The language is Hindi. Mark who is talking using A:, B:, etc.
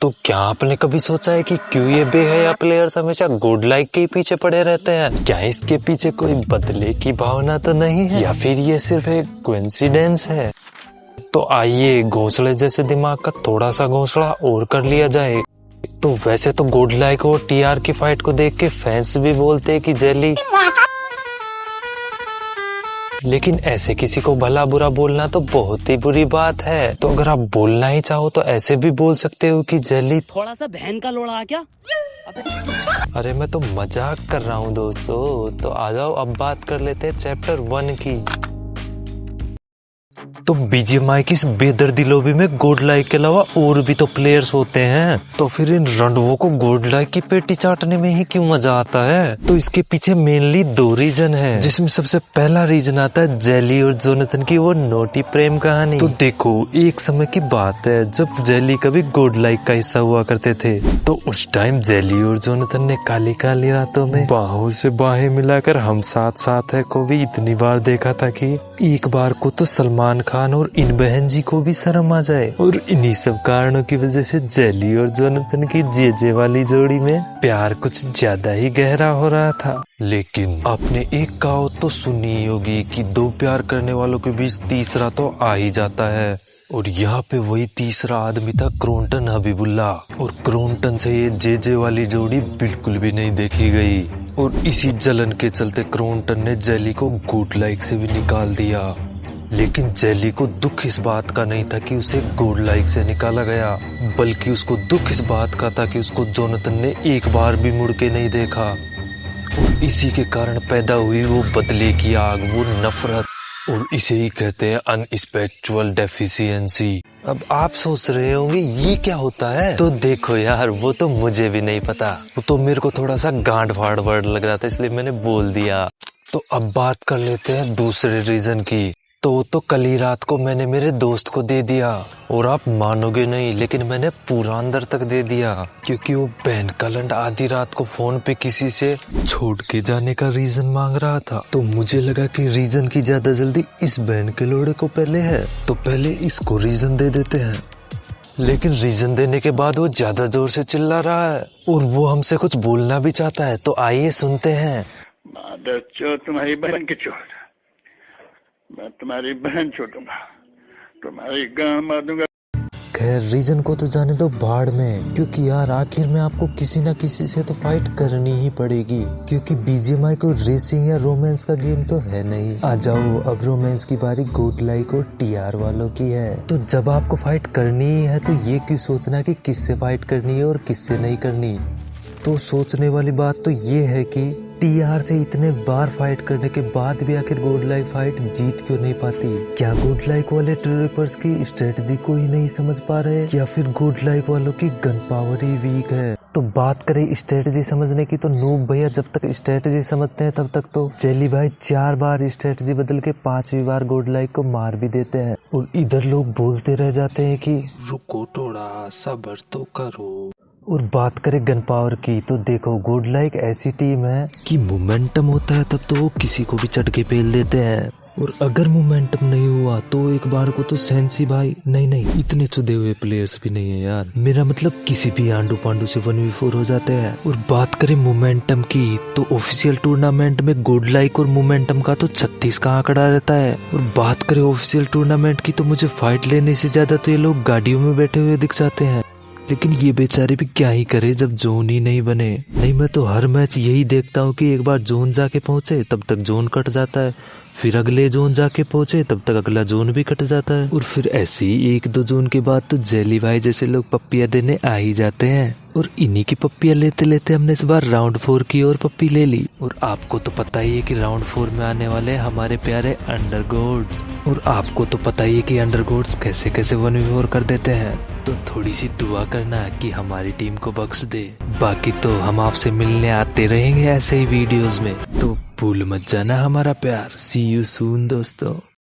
A: तो क्या आपने कभी सोचा है कि क्यों ये बेहया प्लेयर्स हमेशा गुड लाइक के पीछे पड़े रहते हैं? क्या इसके पीछे कोई बदले की भावना तो नहीं है, या फिर ये सिर्फ एक कोइंसिडेंस है? तो आइए घोंसले जैसे दिमाग का थोड़ा सा घोंसला और कर लिया जाए। तो वैसे तो गुड लाइक और टीआर की फाइट को देख के फैंस भी बोलते हैं कि जेली, लेकिन ऐसे किसी को भला बुरा बोलना तो बहुत ही बुरी बात है। तो अगर आप बोलना ही चाहो तो ऐसे भी बोल सकते हो कि जेली
B: थोड़ा सा बहन का लोड़ा क्या?
A: अरे मैं तो मजाक कर रहा हूँ दोस्तों। तो आ जाओ अब बात कर लेते हैं चैप्टर 1 की। तो बीजीएमआई की इस बेदर्दी लॉबी में गोड लाइक के अलावा और भी तो प्लेयर्स होते हैं, तो फिर इन रंडवों को गोड लाइक की पेटी चाटने में ही क्यों मजा आता है? तो इसके पीछे मेनली 2 रीजन है, जिसमें सबसे पहला रीजन आता है जेली और जोनाथन की वो नोटी प्रेम कहानी। तो देखो एक समय की बात है जब जेली कभी गोड लाइक का हिस्सा हुआ करते थे। तो उस टाइम जेली और जोनाथन ने काली काली रातों में बाहों से बाहें मिलाकर हम साथ साथ है को भी इतनी बार देखा था कि एक बार को तो सलमान खान और इन बहन जी को भी शर्म आ जाए। और इन्हीं सब कारणों की वजह से जेली और जोनाथन की जेजे वाली जोड़ी में प्यार कुछ ज्यादा ही गहरा हो रहा था। लेकिन आपने एक कहावत तो सुनी ही होगी कि 2 प्यार करने वालों के बीच तीसरा तो आ ही जाता है। और यहाँ पे वही तीसरा आदमी था क्रोंटन हबीबुल्ला। और क्रोंटन से ये जेजे वाली जोड़ी बिल्कुल भी नहीं देखी गई। और इसी जलन के चलते क्रोंटन ने जेली को गुड लाइक से भी निकाल दिया। लेकिन जेली को दुख इस बात का नहीं था कि उसे गुड लाइक से निकाला गया, बल्कि उसको दुख इस बात का था कि उसको जोनाथन ने एक बार भी मुड़ के नहीं देखा। और इसी के कारण पैदा हुई वो बदले की आग, वो नफरत, और इसे ही कहते हैं अनस्पिरिचुअल डेफिशिएंसी। अब आप सोच रहे होंगे ये क्या होता है? तो देखो यार वो तो मुझे भी नहीं पता, वो तो मेरे को थोड़ा सा गांड फाड़ वर्ड लग रहा था इसलिए मैंने बोल दिया। तो अब बात कर लेते हैं दूसरे रीजन की। तो कल ही रात को मैंने मेरे दोस्त को दे दिया, और आप मानोगे नहीं लेकिन मैंने पूरा अंदर तक दे दिया, क्योंकि वो बहन का लंड आधी रात को फोन पे किसी से छोड़ के जाने का रीजन मांग रहा था। तो मुझे लगा कि रीजन की ज्यादा जल्दी इस बहन के लोड़े को पहले है, तो पहले इसको रीजन दे देते हैं। लेकिन रीजन देने के बाद वो ज्यादा जोर से चिल्ला रहा है और वो हमसे कुछ बोलना भी चाहता है। तो आइए सुनते हैं।
C: तुम्हारी बहन की चोट, मैं तुम्हारी बहन छोड़ूंगा, तुम्हारी गांड मार दूंगा।
A: खैर रीजन को तो जाने दो भाड़ में, क्योंकि यार आखिर में आपको किसी ना किसी से तो फाइट करनी ही पड़ेगी, क्योंकि बीजीएमआई को रेसिंग या रोमांस का गेम तो है नहीं। आ जाओ अब रोमांस की बारी गुड लाइक और टीआर वालों की है। तो जब आपको फाइट करनी ही है तो ये क्यों सोचना कि किससे फाइट करनी है और किससे नहीं करनी। तो सोचने वाली बात तो ये है कि टीआर से इतने बार फाइट करने के बाद भी आखिर गुड लाइक फाइट जीत क्यों नहीं पाती? क्या गुड लाइक वाले ट्रिपर्स की स्ट्रेटजी को ही नहीं समझ पा रहे, या फिर गुड लाइक वालों की गन पावर ही वीक है? तो बात करें स्ट्रेटजी समझने की, तो नूब भैया जब तक स्ट्रेटजी समझते हैं तब तक तो जेली भाई 4 बार स्ट्रेटजी बदल के 5वीं बार गुड लाइक को मार भी देते हैं। और इधर लोग बोलते रह जाते हैं कि रुको थोड़ा सब्र तो करो। और बात करें गन पावर की, तो देखो गुड लाइक ऐसी टीम है कि मोमेंटम होता है तब तो वो किसी को भी चटके पेल देते हैं, और अगर मोमेंटम नहीं हुआ तो एक बार को तो सेंसी भाई नहीं इतने चुदे हुए प्लेयर्स भी नहीं है यार, मेरा मतलब किसी भी आंडू पांडू से 1v4 हो जाते हैं। और बात करें मोमेंटम की, तो ऑफिशियल टूर्नामेंट में गुड लाइक और मोमेंटम का तो 36 का आंकड़ा रहता है। और बात करें ऑफिशियल टूर्नामेंट की, तो मुझे फाइट लेने से ज्यादा तो ये लोग गाड़ियों में बैठे हुए दिख जाते हैं। लेकिन ये बेचारे भी क्या ही करे जब जोन ही नहीं बने। नहीं मैं तो हर मैच यही देखता हूँ कि एक बार जोन जाके पहुंचे तब तक जोन कट जाता है, फिर अगले जोन जाके पहुंचे तब तक अगला जोन भी कट जाता है, और फिर ऐसे ही 1-2 जोन के बाद तो जेली भाई जैसे लोग पप्पियां देने आ ही जाते हैं। और इन्हीं की पप्पियां लेते लेते हमने इस बार राउंड 4 की और पप्पी ले ली। और आपको तो पता ही है कि राउंड 4 में आने वाले हमारे प्यारे अंडरगोड्स, और आपको तो पता ही है कि अंडरगोड्स कैसे कैसे 1v4 कर देते हैं। तो थोड़ी सी दुआ करना कि हमारी टीम को बख्श दे। बाकी तो हम आपसे मिलने आते रहेंगे ऐसे ही वीडियोस में, तो भूल मत जाना हमारा प्यार। सी यू सून दोस्तों।